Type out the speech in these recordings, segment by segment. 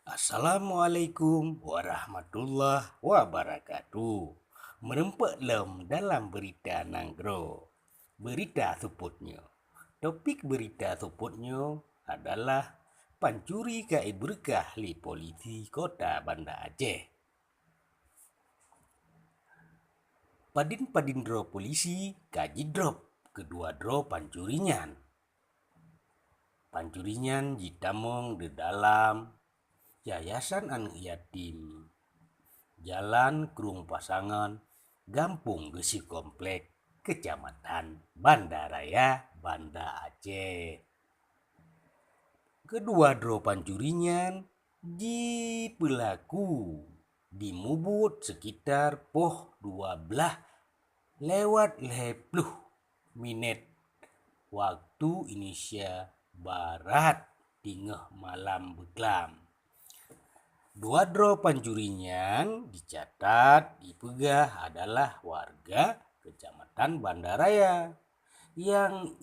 Assalamualaikum warahmatullahi wabarakatuh. Merempak lem dalam berita Nanggro. Berita suputnya. Topik berita suputnya adalah pancuri kai berkah li polisi kota Banda Aceh. Padin dro polisi kaji drop kedua dro pancurinyan. Pancurinyan ditamong di dalam Yayasan Anak Yatim, Jalan Kerung Pasangan, Gampung Gesi Komplek, Kecamatan Banda Raya, Banda Aceh. Kedua dro pancurinyan di pelaku dimubut sekitar poh 12 lewat 50 menit waktu Indonesia Barat tengah malam beklam. Dua dro pancurinyan dicatat dipegah adalah warga Kecamatan Banda Raya yang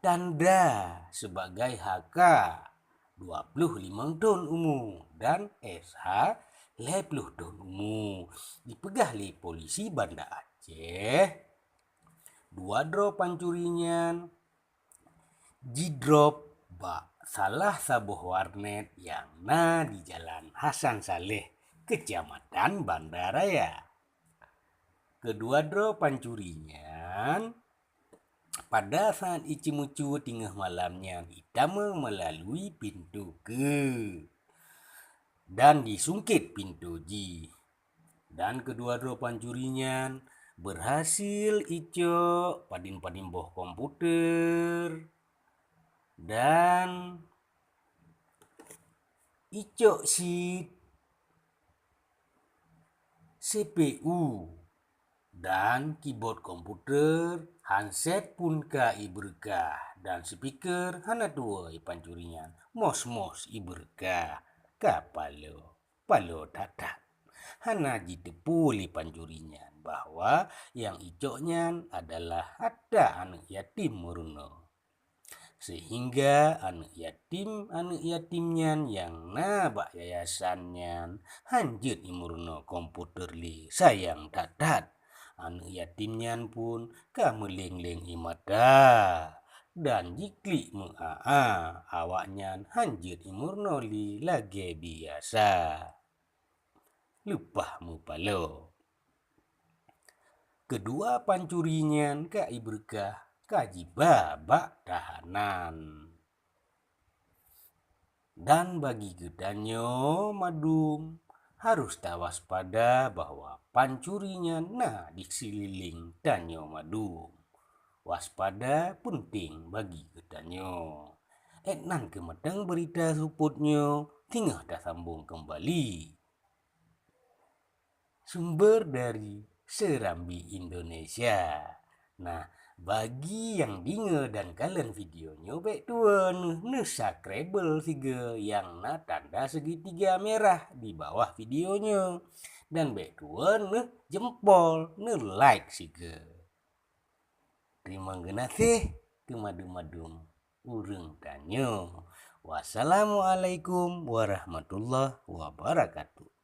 tanda sebagai HK 25 tahun umur dan SH 50 tahun umur. Dipegah oleh polisi Banda Aceh. Dua dro pancurinyan jidrop salah sabuh warnet yang di Jalan Hasan Saleh, Kecamatan Banda Raya. Kedua dro pancurinya pada saat ici-mucu tengah malamnya ditama melalui pintu ke dan disungkit pintu J. Dan kedua dro pancurinya berhasil icok padin boh komputer dan icok sheet CPU dan keyboard komputer, handset pun ka iberkah dan speaker hana tua pancurinya. Mos iberkah ka palo tatak. Hana ditepu li pancurinya bahwa yang icoknya adalah ada anak yatim meruno. Sehingga anak yatimnya yang bak yayasannya hanjut imurno komputer li sayang tatat. Anak yatimnya pun kameleng-leng imada dan jiklik awaknya hanjut imurno li lagi biasa. Lupa mupalo. Kedua pancurinya ka iberkah kaji babak tahanan. Dan bagi gedanyo madum harus waspada bahwa pancurinya di sekeliling danyo madum. Waspada penting bagi gedanyo. Nan kemeteng berita suputnyo tinggal dah sambung kembali. Sumber dari Serambi Indonesia. Nah, bagi yang dengar dan kalian videonya baik tuan subscribe tiga yang tanda segitiga merah di bawah videonya dan baik tuan jempol like siga. Terima kasih kemadum urang tanyo. Wassalamualaikum warahmatullahi wabarakatuh.